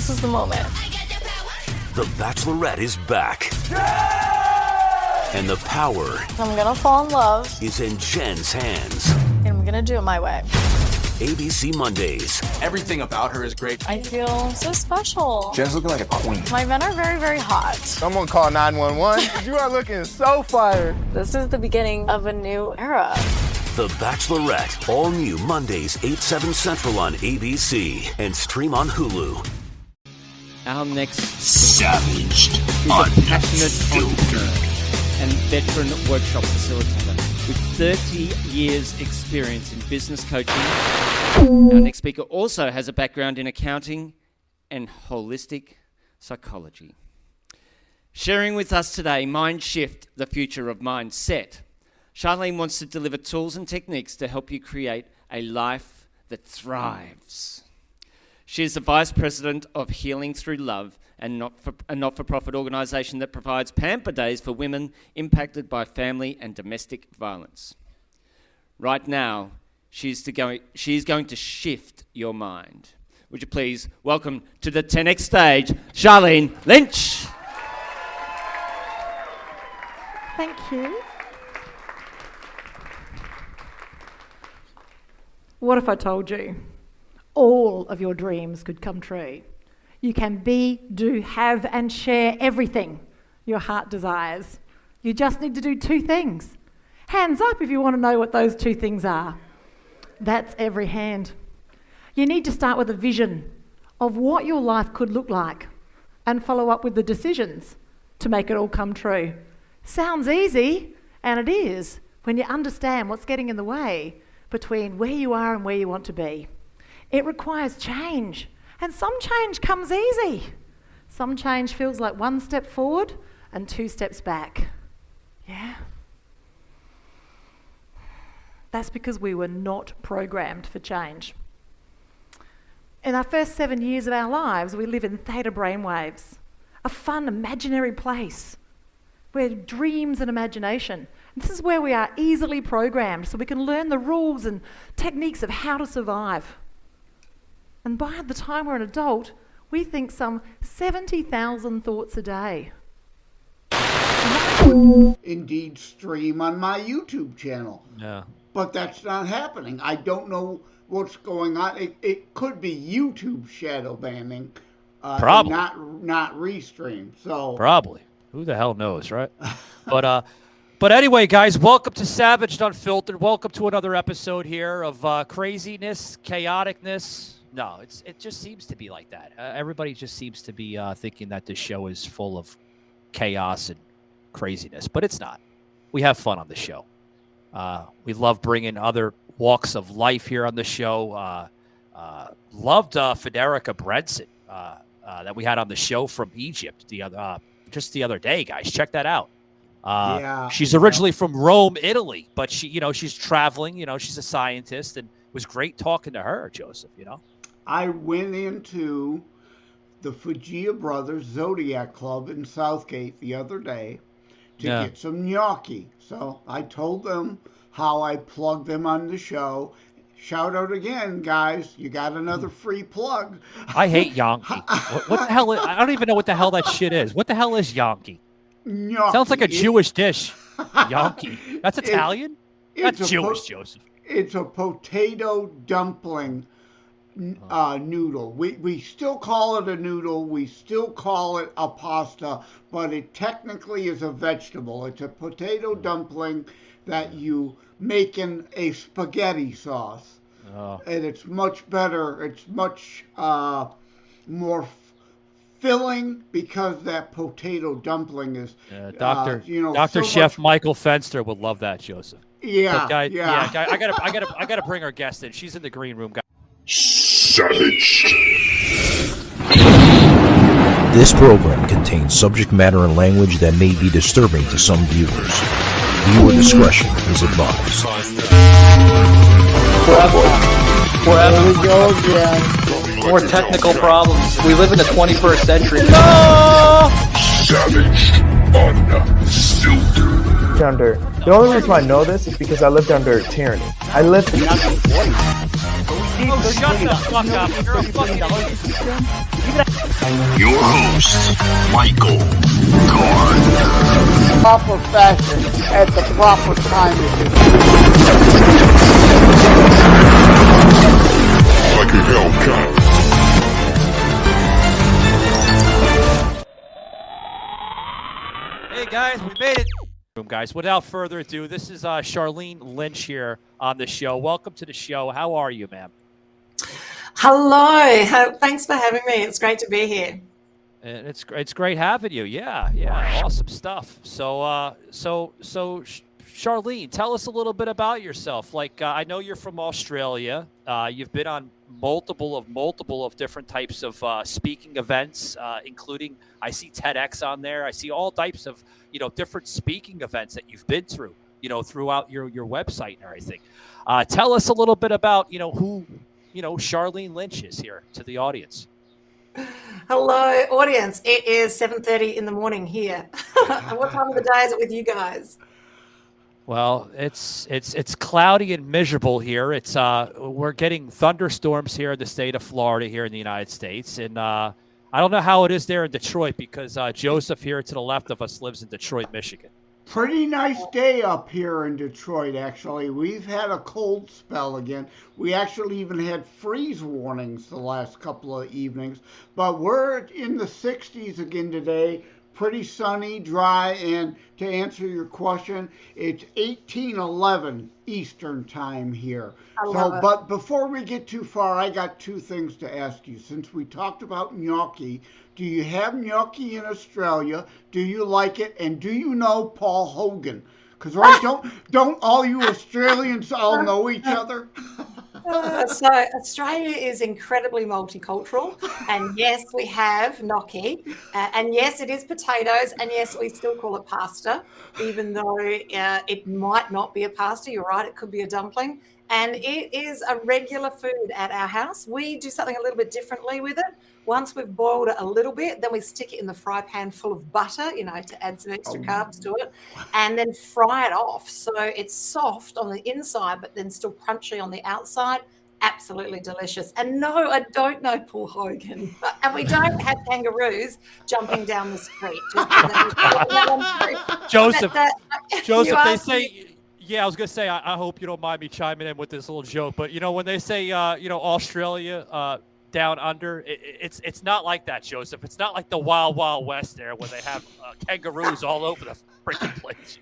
This is the moment. The Bachelorette is back. And the power I'm gonna fall in love. is in Jen's hands. And I'm gonna do it my way. ABC Mondays. Everything about her is great. I feel so special. Jen's looking like a queen. My men are very, very hot. Someone call 911. You are looking so fired. This is the beginning of a new era. The Bachelorette. All new Mondays, 8/7 Central on ABC. And stream on Hulu. Our next Savaged is a passionate entrepreneur and veteran workshop facilitator with 30 years experience in business coaching. Our next speaker also has a background in accounting and holistic psychology. Sharing with us today, Mind Shift, the future of mindset. Sharlene wants to deliver tools and techniques to help you create a life that thrives. She is the Vice President of Healing Through Love, a not-for-profit organisation that provides pamper days for women impacted by family and domestic violence. Right now, she's going to shift your mind. Would you please welcome to the 10X stage, Sharlene Lynch. Thank you. What if I told you all of your dreams could come true? You can be, do, have, and share everything your heart desires. You just need to do two things. Hands up if you want to know what those two things are. That's every hand. You need to start with a vision of what your life could look like and follow up with the decisions to make it all come true. Sounds easy, and it is, when you understand what's getting in the way between where you are and where you want to be. It requires change, and some change comes easy. Some change feels like one step forward and two steps back. Yeah? That's because we were not programmed for change. In our first 7 years of our lives, we live in theta brainwaves, a fun, imaginary place where dreams and imagination. This is where we are easily programmed so we can learn the rules and techniques of how to survive. And by the time we're an adult, we think some 70,000 thoughts a day. Indeed stream on my YouTube channel. Yeah. But that's not happening. I don't know what's going on. It could be YouTube shadow banning. Probably. Not restream. So Probably. Who the hell knows, right? But anyway, guys, welcome to Savaged Unfiltered. Welcome to another episode here of craziness, chaoticness. No, it just seems to be like that. Everybody just seems to be thinking that this show is full of chaos and craziness, but it's not. We have fun on the show. We love bringing other walks of life here on the show. Loved Federica Brenson that we had on the show from Egypt just the other day, guys. Check that out. She's originally from Rome, Italy, but she's traveling. She's a scientist, and it was great talking to her, Joseph. I went into the Fujia Brothers Zodiac Club in Southgate the other day to get some gnocchi. So I told them how I plugged them on the show. Shout out again, guys. You got another free plug. I hate gnocchi. What the hell? I don't even know what the hell that shit is. What the hell is gnocchi? Gnocchi. Sounds like a Jewish dish. Gnocchi. That's Italian? That's Jewish, Joseph. It's a potato dumpling noodle. We still call it a noodle. We still call it a pasta, but it technically is a vegetable. It's a potato dumpling that you make in a spaghetti sauce. And it's much better. It's much more filling because that potato dumpling is Dr. Chef Michael Fenster would love that, Joseph. Yeah, I gotta bring our guest in. She's in the green room, guys. Savaged. This program contains subject matter and language that may be disturbing to some viewers. Viewer discretion is advised. Here we go again. More technical problems. We live in the 21st century. No! Savaged Unfiltered. The only reason I know this is because I lived under tyranny. I lived. Oh, shut the fuck up. You're a fucking idiot. Your host, Michael Gardner. Proper fashion at the proper time. Like a Hellcat. Hey guys, we made it. Guys, without further ado, this is Sharlene Lynch here on the show. Welcome to the show. How are you, ma'am? Hello. Thanks for having me. It's great to be here. And it's great having you. Yeah, awesome stuff. So Sharlene, tell us a little bit about yourself. Like, I know you're from Australia. You've been on multiple of different types of speaking events, including, I see TEDx on there. I see all types of, different speaking events that you've been through, throughout your website and everything. Tell us a little bit about, who, Sharlene Lynch is here to the audience. Hello, audience. It is 7:30 in the morning here. What time of the day is it with you guys? Well, it's cloudy and miserable here. It's we're getting thunderstorms here in the state of Florida here in the United States, and I don't know how it is there in Detroit because Joseph here to the left of us lives in Detroit, Michigan. Pretty nice day up here in Detroit, actually. We've had a cold spell again. We actually even had freeze warnings the last couple of evenings, but we're in the 60s again today. Pretty sunny, dry, and to answer your question, it's 1811 Eastern time here. But before we get too far, I got two things to ask you. Since we talked about gnocchi, do you have gnocchi in Australia? Do you like it? And do you know Paul Hogan? Because don't all you Australians all know each other? So Australia is incredibly multicultural, and yes, we have gnocchi, and yes, it is potatoes, and yes, we still call it pasta, even though it might not be a pasta. You're right, it could be a dumpling, and it is a regular food at our house. We do something a little bit differently with it. Once we've boiled it a little bit, then we stick it in the fry pan full of butter, to add some extra carbs to it, and then fry it off. So it's soft on the inside, but then still crunchy on the outside. Absolutely delicious. And no, I don't know Paul Hogan. And we don't have kangaroos jumping down the street. Joseph, they say... Yeah, I was going to say, I hope you don't mind me chiming in with this little joke, but, when they say, Australia... down under, it's not like that, Joseph. It's not like the Wild Wild West there where they have kangaroos all over the freaking place.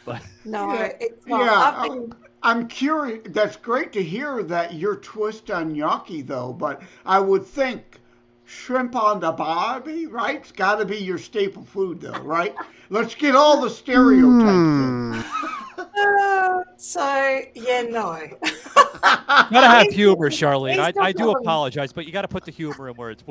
But no, it's not. Yeah, I'm curious. That's great to hear that your twist on gnocchi, though. But I would think shrimp on the barbie, right? It's got to be your staple food, though, right? Let's get all the stereotypes in. No. Gotta have humor, Sharlene. I do apologize, but you got to put the humor in where it's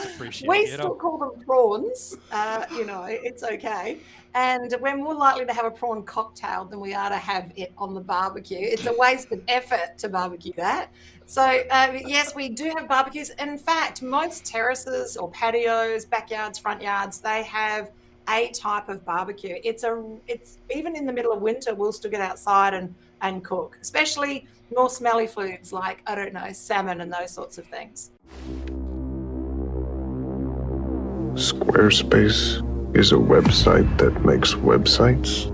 appreciated. We still call them prawns. It's okay. And we're more likely to have a prawn cocktail than we are to have it on the barbecue. It's a waste of effort to barbecue that. So yes, we do have barbecues. In fact, most terraces or patios, backyards, front yards, they have a type of barbecue. It's even in the middle of winter, we'll still get outside and cook, especially more smelly foods like, salmon and those sorts of things. Squarespace is a website that makes websites.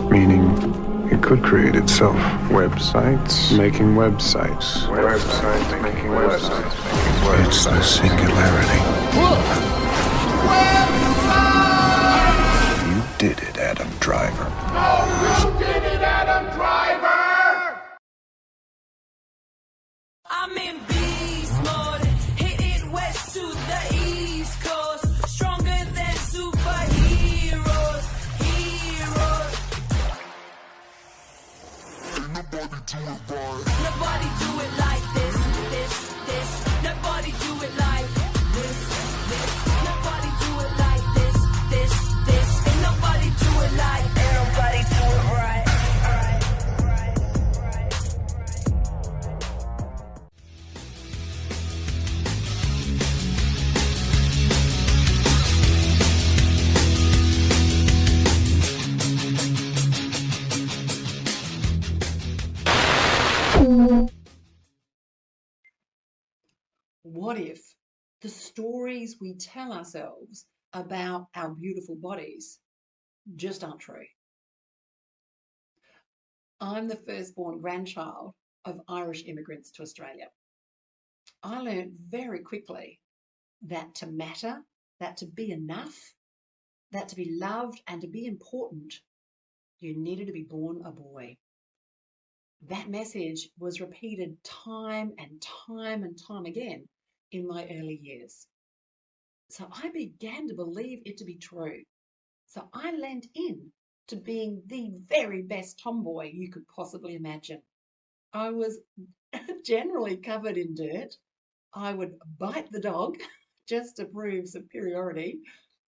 Meaning it could create itself. Websites making websites. Websites making websites. It's the singularity. You did it, Adam Driver. Oh, you did it, Adam Driver! I'm in beast mode, hitting west to the east coast, stronger than superheroes, heroes. Ain't nobody do it right. Nobody do it like this. Nobody do it like this. Nobody do it like this. Ain't nobody do it like. Ain't nobody do it right. what if the stories we tell ourselves about our beautiful bodies just aren't true? I'm the firstborn grandchild of Irish immigrants to Australia. I learned very quickly that to matter, that to be enough, that to be loved and to be important, you needed to be born a boy. That message was repeated time and time and time again in my early years. So I began to believe it to be true. So I lent in to being the very best tomboy you could possibly imagine. I was generally covered in dirt. I would bite the dog just to prove superiority.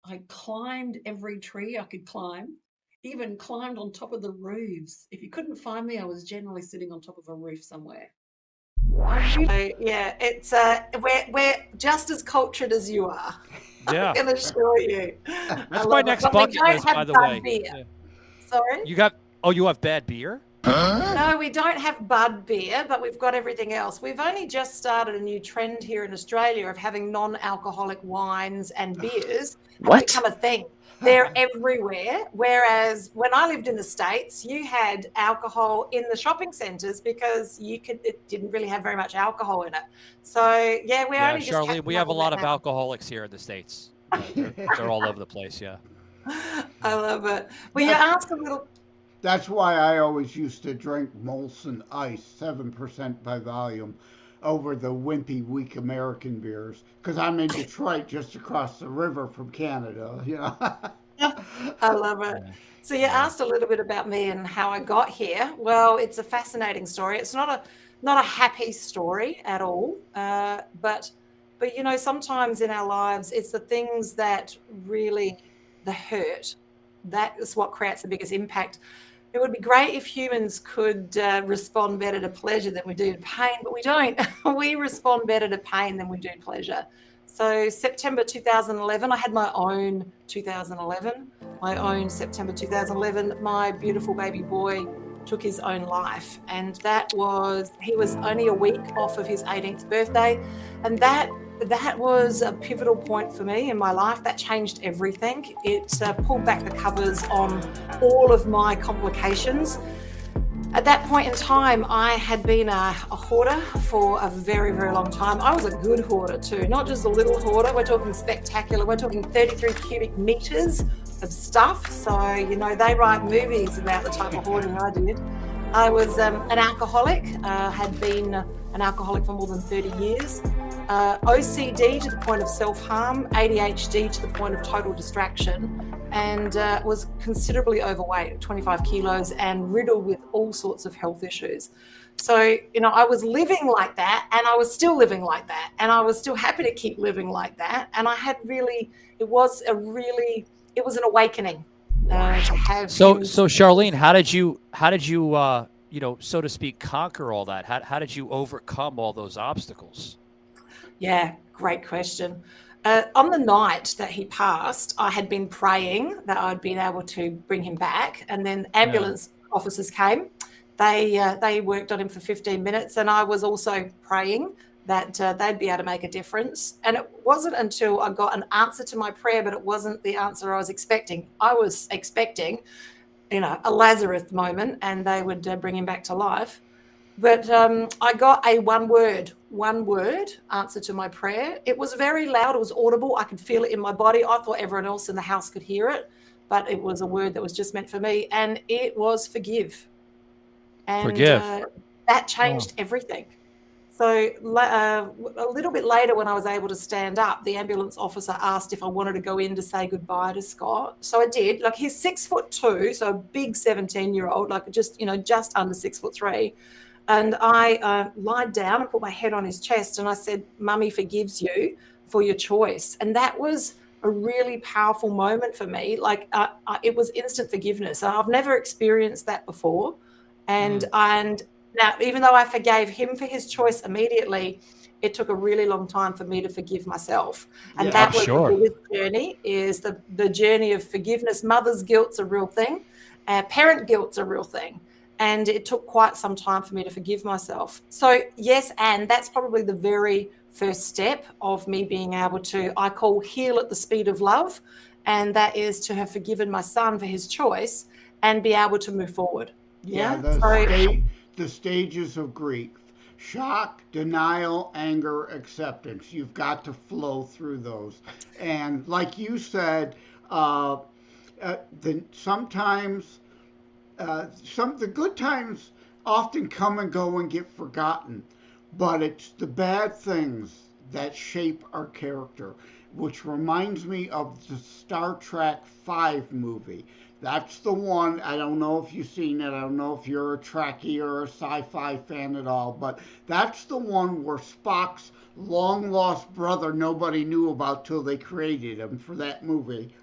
I climbed every tree I could climb, even climbed on top of the roofs. If you couldn't find me, I was generally sitting on top of a roof somewhere. Yeah, it's we're just as cultured as you are. Yeah. I can assure you. That's my next bucket list, by the way. Yeah. Sorry? You have bad beer? No, we don't have bud beer, but we've got everything else. We've only just started a new trend here in Australia of having non-alcoholic wines and beers. What? Become a thing. They're everywhere. Whereas when I lived in the States, you had alcohol in the shopping centres because it didn't really have very much alcohol in it. So yeah, we're only just Charlene, we have a lot of alcoholics here in the States. They're all over the place, yeah. I love it. Well, you asked a little. That's why I always used to drink Molson Ice, 7% by volume, over the wimpy, weak American beers, because I'm in Detroit, just across the river from Canada. You know. I love it. So you asked a little bit about me and how I got here. Well, it's a fascinating story. It's not a happy story at all, but you know, sometimes in our lives, it's the things that really the hurt. That is what creates the biggest impact. It would be great if humans could respond better to pleasure than we do to pain, but we don't. We respond better to pain than we do pleasure. So September 2011, I had my own 2011, my own September 2011, my beautiful baby boy took his own life. And he was only a week off of his 18th birthday. And that was a pivotal point for me in my life. That changed everything. It pulled back the covers on all of my complications. At that point in time, I had been a hoarder for a very, very long time. I was a good hoarder too, not just a little hoarder. We're talking spectacular. We're talking 33 cubic meters of stuff. So, you know, they write movies about the type of hoarding I did. I was an alcoholic, had been an alcoholic for more than 30 years. OCD to the point of self-harm, ADHD to the point of total distraction, and was considerably overweight, 25 kilos, and riddled with all sorts of health issues. So, you know, I was living like that, and I was still living like that, and I was still happy to keep living like that. And I had it was an awakening to have. So Charlene, how did you you know, so to speak, conquer all that? How did you overcome all those obstacles? Yeah, great question. On the night that he passed, I had been praying that I'd been able to bring him back, and then ambulance officers came. They worked on him for 15 minutes, and I was also praying that they'd be able to make a difference. And it wasn't until I got an answer to my prayer, but it wasn't the answer I was expecting. I was expecting, you know, a Lazarus moment, and they would bring him back to life. But I got a one word answer to my prayer. It was very loud. It was audible. I could feel it in my body. I thought everyone else in the house could hear it, but it was a word that was just meant for me, and it was forgive. And forgive. That changed everything. So a little bit later, when I was able to stand up, the ambulance officer asked if I wanted to go in to say goodbye to Scott. So I did. Like, he's 6'2", so a big 17-year-old, like just under 6'3". And I lied down and put my head on his chest, and I said, "Mummy forgives you for your choice." And that was a really powerful moment for me. Like, it was instant forgiveness. I've never experienced that before. And now, even though I forgave him for his choice immediately, it took a really long time for me to forgive myself. And that was the biggest journey, is the journey of forgiveness. Mother's guilt's a real thing. Parent guilt's a real thing. And it took quite some time for me to forgive myself. So yes, and that's probably the very first step of me being able to, I call heal at the speed of love. And that is to have forgiven my son for his choice and be able to move forward. Yeah, Yeah. the stages of grief: shock, denial, anger, acceptance. You've got to flow through those. And like you said, sometimes the good times often come and go and get forgotten, but it's the bad things that shape our character, which reminds me of the Star Trek V movie. That's the one. I don't know if you've seen it. I don't know if you're a Trekkie or a sci-fi fan at all, but that's the one where Spock's long lost brother nobody knew about till they created him for that movie.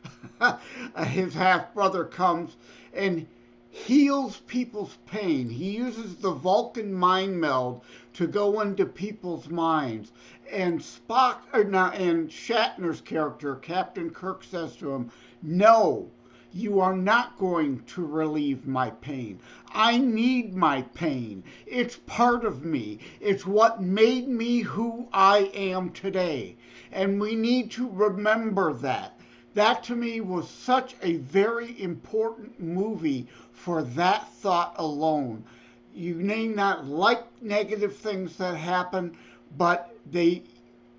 His half brother comes and heals people's pain. He uses the Vulcan mind meld to go into people's minds. And and Shatner's character, Captain Kirk, says to him, "No, you are not going to relieve my pain. I need my pain. It's part of me. It's what made me who I am today." And we need to remember that. That to me was such a very important movie for that thought alone. You may not like negative things that happen, but they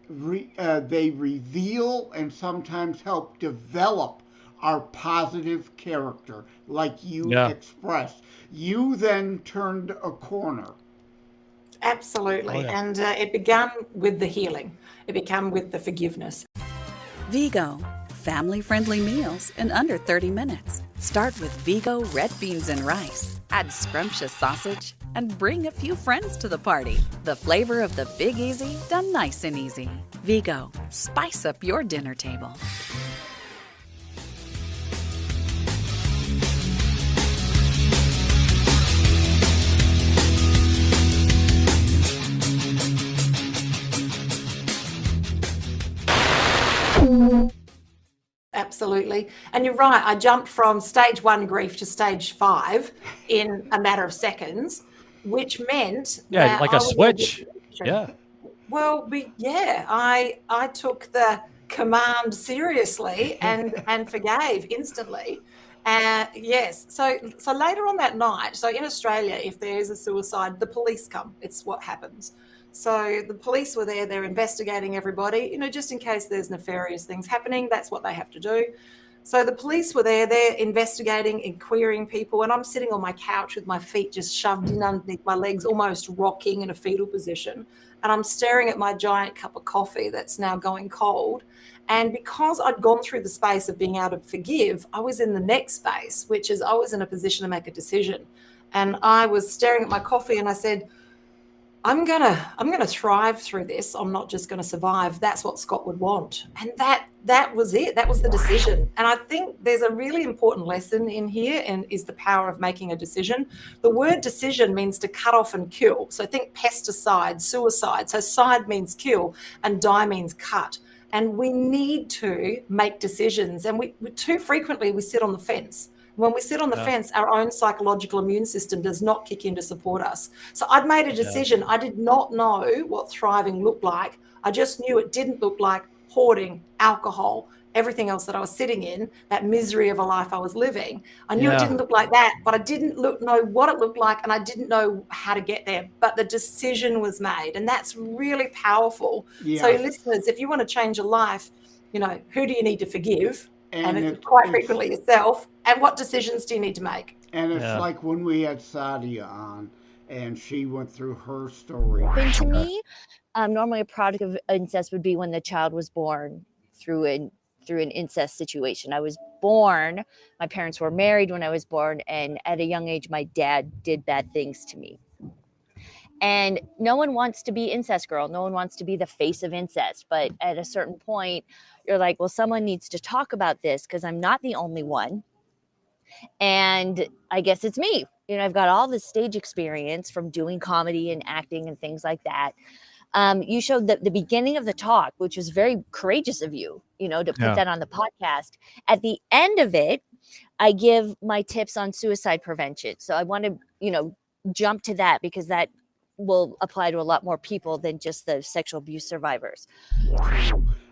reveal and sometimes help develop our positive character, like you expressed. You then turned a corner. Absolutely. Oh, yeah. And it began with the healing. It began with the forgiveness. Vigo, family-friendly meals in under 30 minutes. Start with Vigo red beans and rice. Add scrumptious sausage and bring a few friends to the party. The flavor of the Big Easy done nice and easy. Vigo, spice up your dinner table. Absolutely. And you're right. I jumped from stage 1 grief to stage 5 in a matter of seconds, which meant that like I a was switch. Yeah. Well, I took the command seriously and forgave instantly. Yes. So later on that night, so in Australia, if there's a suicide, the police come. It's what happens. So the police were there, they're investigating everybody, just in case there's nefarious things happening, that's what they have to do. So the police were there, they're investigating and querying people, and I'm sitting on my couch with my feet just shoved in underneath my legs, almost rocking in a fetal position. And I'm staring at my giant cup of coffee that's now going cold. And because I'd gone through the space of being able to forgive, I was in the next space, which is I was in a position to make a decision. And I was staring at my coffee and I said, I'm gonna thrive through this. I'm not just gonna survive. That's what Scott would want. And that was it. That was the decision. And I think there's a really important lesson in here, and is the power of making a decision. The word decision means to cut off and kill. So think pesticide, suicide. So side means kill and die means cut. And we need to make decisions. And we too frequently we sit on the fence. When we sit on the fence, our own psychological immune system does not kick in to support us. So I'd made a decision. I did not know what thriving looked like. I just knew it didn't look like hoarding, alcohol, everything else that I was sitting in, that misery of a life I was living. I knew it didn't look like that, but I didn't know what it looked like, and I didn't know how to get there. But the decision was made, and that's really powerful. Yeah. So listeners, if you want to change your life, who do you need to forgive? And it's it's frequently yourself. And what decisions do you need to make? And it's like when we had Sadia on, and she went through her story. And to me, normally a product of incest would be when the child was born through an incest situation. I was born, my parents were married when I was born, and at a young age, my dad did bad things to me. And no one wants to be incest girl. No one wants to be the face of incest. But at a certain point, you're like, well, someone needs to talk about this because I'm not the only one. And I guess it's me. I've got all this stage experience from doing comedy and acting and things like that. You showed the beginning of the talk, which was very courageous of you, to put that on the podcast. At the end of it, I give my tips on suicide prevention. So I want to, jump to that because that will apply to a lot more people than just the sexual abuse survivors.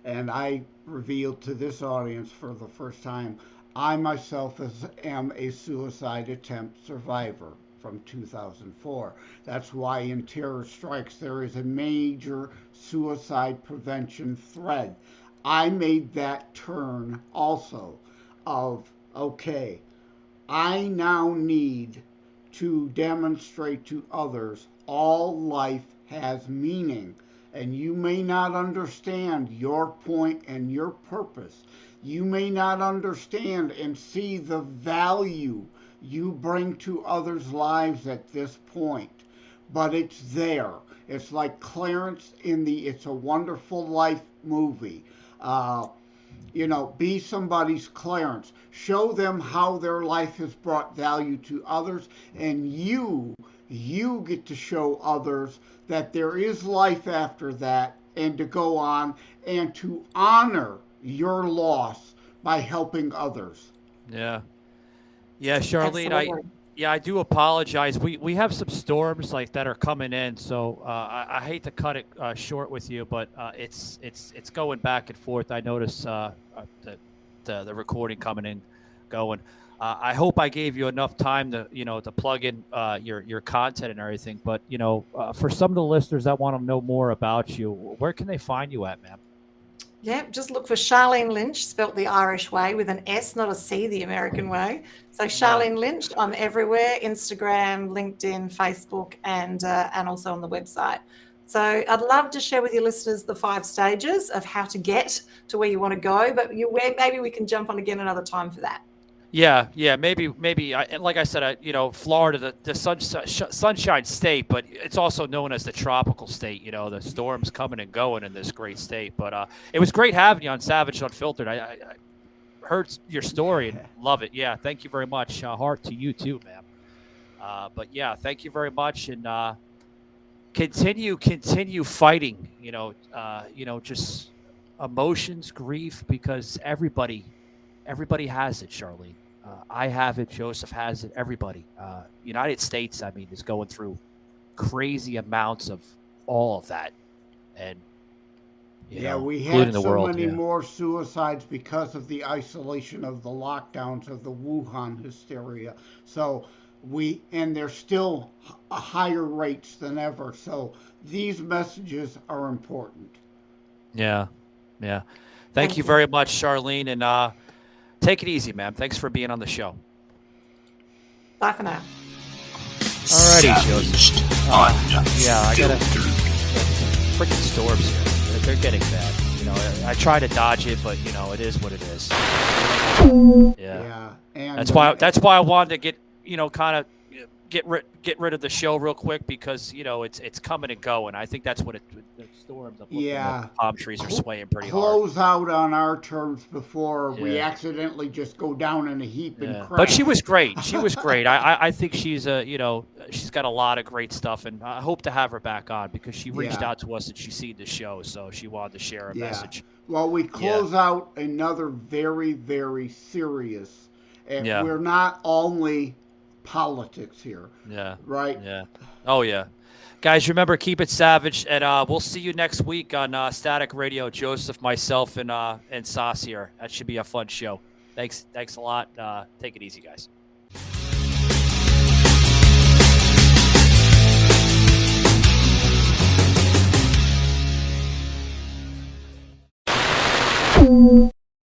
And I revealed to this audience for the first time, I myself am a suicide attempt survivor from 2004. That's why in Terror Strikes there is a major suicide prevention thread. I made that turn also of, okay, I now need to demonstrate to others all life has meaning. And you may not understand your point and your purpose. You may not understand and see the value you bring to others' lives at this point. But it's there. It's like Clarence in the It's a Wonderful Life movie. Be somebody's Clarence. Show them how their life has brought value to others, and you get to show others that there is life after that, and to go on and to honor your loss by helping others. Yeah. Yeah, Sharlene, Absolutely. I do apologize. We have some storms like that are coming in, so I hate to cut it short with you, but it's going back and forth. I notice the recording coming in, going. I hope I gave you enough time to to plug in your content and everything. But for some of the listeners that want to know more about you, where can they find you at, ma'am? Yeah, just look for Sharlene Lynch, spelt the Irish way with an S, not a C, the American way. So Sharlene Lynch, I'm everywhere: Instagram, LinkedIn, Facebook, and also on the website. So I'd love to share with your listeners the 5 stages of how to get to where you want to go, but maybe we can jump on again another time for that. Yeah, maybe. Like I said, Florida, the sunshine state, but it's also known as the tropical state. The storms coming and going in this great state. But it was great having you on Savaged Unfiltered. I heard your story and love it. Yeah, thank you very much. Heart to you too, ma'am. But yeah, thank you very much, and continue fighting. Just emotions, grief, because everybody has it, Sharlene. I have it. Joseph has it. Everybody. United States, is going through crazy amounts of all of that, and we had the so world, many more suicides because of the isolation of the lockdowns of the Wuhan hysteria. So there's still higher rates than ever. So these messages are important. Yeah. Thank you very much, Sharlene, and take it easy, ma'am. Thanks for being on the show. Bye for now. Alrighty, Joseph. I gotta freaking storms here. They're getting bad. I try to dodge it, but it is what it is. Yeah. And that's why I wanted to get kind of get rid of the show real quick, because it's coming and going. I think that's what the storms. The palm trees are swaying pretty hard. Close out on our terms before we accidentally just go down in a heap and crash. But she was great. I think she's she's got a lot of great stuff, and I hope to have her back on, because she reached out to us and she seen the show, so she wanted to share a message. Well, we close out another very, very serious, and we're not only politics here. Yeah. Right? Yeah. Oh, yeah. Guys, remember, keep it savage, and we'll see you next week on Static Radio. Joseph, myself, and Sauce here. That should be a fun show. Thanks a lot. Take it easy, guys.